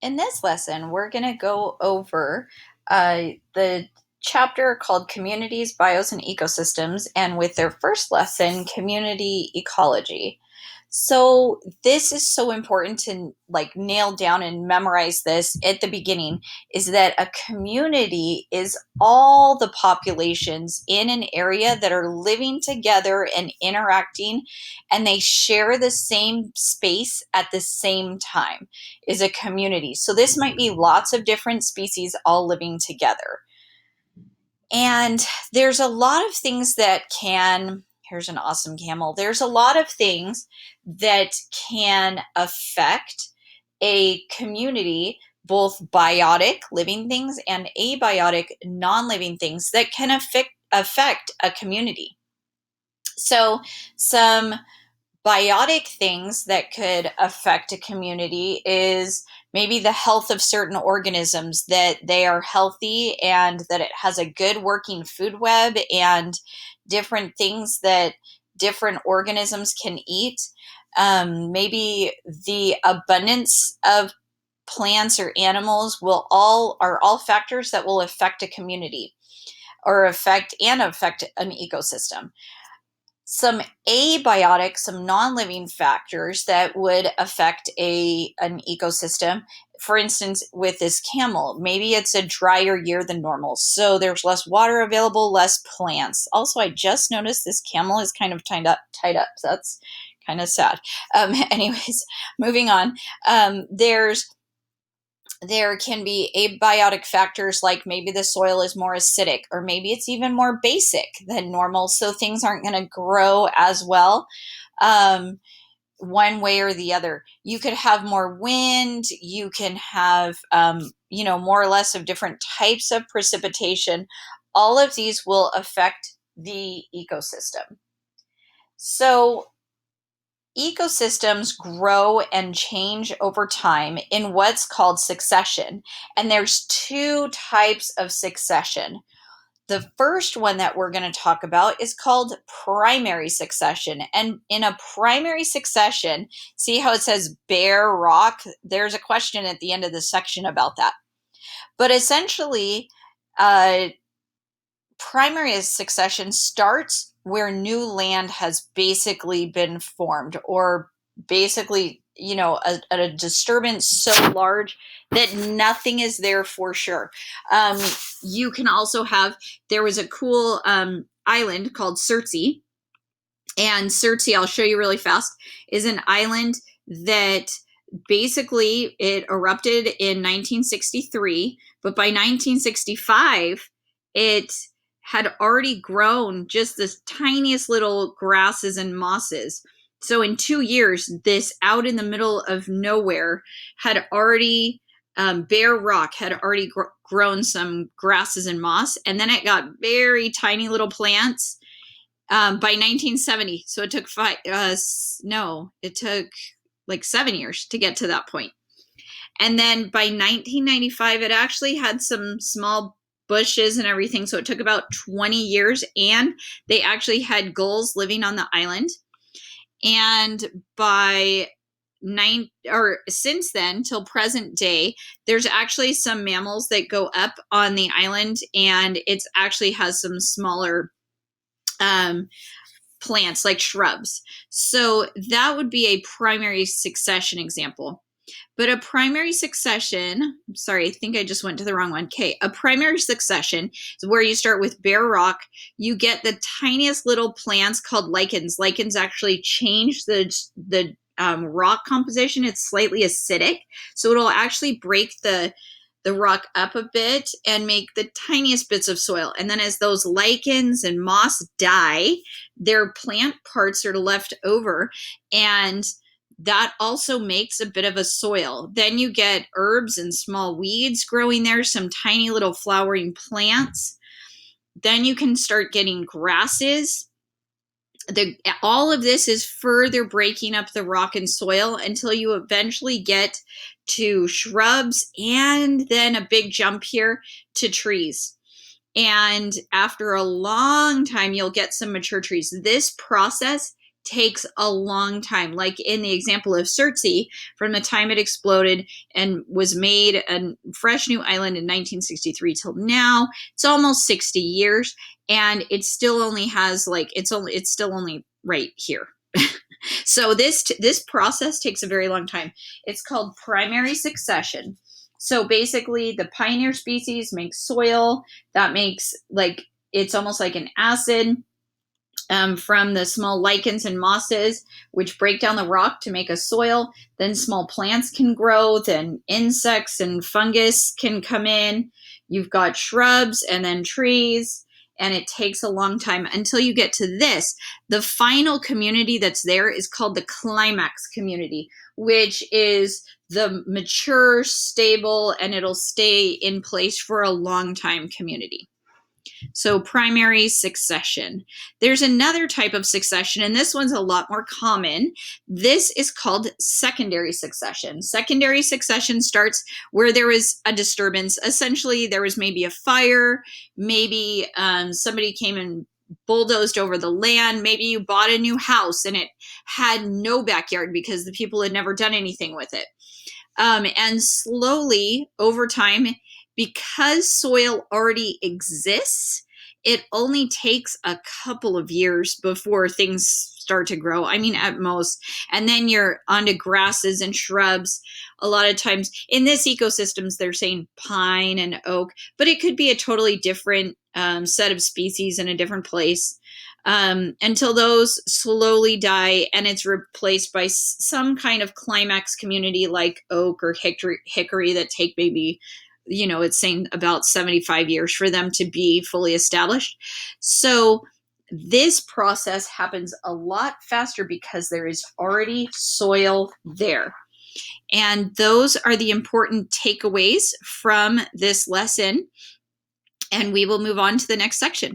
In this lesson, we're going to go over the chapter called Communities, Bios, and Ecosystems, and with their first lesson, Community Ecology. So this is so important to nail down and memorize this at the beginning, is that a community is all the populations in an area that are living together and interacting, and they share the same space at the same time is a community. So this might be lots of different species all living together. And there's a lot of things that can, here's an awesome camel. There's a lot of things that can affect a community, both biotic living things and abiotic non-living things that can affect a community. So some biotic things that could affect a community is maybe the health of certain organisms, that they are healthy and that it has a good working food web and different things that different organisms can eat. Maybe the abundance of plants or animals are all factors that will affect a community or affect an ecosystem. Some abiotic, some non-living factors that would affect an ecosystem. For instance, with this camel, maybe it's a drier year than normal, so there's less water available, less plants. Also, I just noticed this camel is kind of tied up, so that's kind of sad. Anyways, moving on. There can be abiotic factors like maybe the soil is more acidic, or maybe it's even more basic than normal, so things aren't going to grow as well one way or the other. You could have more wind, you can have more or less of different types of precipitation. All of these will affect the ecosystem. So ecosystems grow and change over time in what's called succession. And there's two types of succession. The first one that we're going to talk about is called primary succession. And in a primary succession, see how it says bare rock? There's a question at the end of the section about that. But essentially, primary succession starts where new land has basically been formed, or basically, a disturbance so large that nothing is there for sure. You can also have, there was a cool island called Surtsey, and Surtsey, I'll show you really fast, is an island that basically it erupted in 1963, but by 1965, it had already grown just this tiniest little grasses and mosses. So in 2 years, this out in the middle of nowhere had already, bare rock had already grown some grasses and moss, and then it got very tiny little plants by 1970. So it took it took like 7 years to get to that point. And then by 1995, it actually had some small bushes and everything. So it took about 20 years, and they actually had gulls living on the island. And since then till present day, there's actually some mammals that go up on the island, and it's actually has some smaller plants like shrubs. So that would be a primary succession example. But a primary succession, sorry, I think I just went to the wrong one. Okay, a primary succession is where you start with bare rock. You get the tiniest little plants called lichens. Lichens actually change the rock composition. It's slightly acidic, so it'll actually break the rock up a bit and make the tiniest bits of soil. And then as those lichens and moss die, their plant parts are left over, and that also makes a bit of a soil. Then you get herbs and small weeds growing there, some tiny little flowering plants. Then you can start getting grasses. All of this is further breaking up the rock and soil until you eventually get to shrubs, and then a big jump here to trees. And after a long time, you'll get some mature trees. This process takes a long time. Like in the example of Surtsey, from the time it exploded and was made a fresh new island in 1963 till now, it's almost 60 years, and it still only has like it's still only right here. So this process takes a very long time. It's called primary succession. So basically, the pioneer species makes soil that makes like it's almost like an acid from the small lichens and mosses, which break down the rock to make a soil. Then small plants can grow, then insects and fungus can come in. You've got shrubs and then trees, and it takes a long time until you get to this. The final community that's there is called the climax community, which is the mature, stable, and it'll stay in place for a long time community. So primary succession. There's another type of succession, and this one's a lot more common. This is called secondary succession. Secondary succession starts where there is a disturbance. Essentially, there was maybe a fire, maybe somebody came and bulldozed over the land. Maybe you bought a new house and it had no backyard because the people had never done anything with it. And slowly over time, because soil already exists, it only takes a couple of years before things start to grow. I mean, at most. And then you're onto grasses and shrubs. A lot of times in this ecosystems, they're saying pine and oak, but it could be a totally different set of species in a different place. Until those slowly die and it's replaced by some kind of climax community like oak or hickory that take maybe, it's saying about 75 years for them to be fully established. So this process happens a lot faster because there is already soil there. And those are the important takeaways from this lesson. And we will move on to the next section.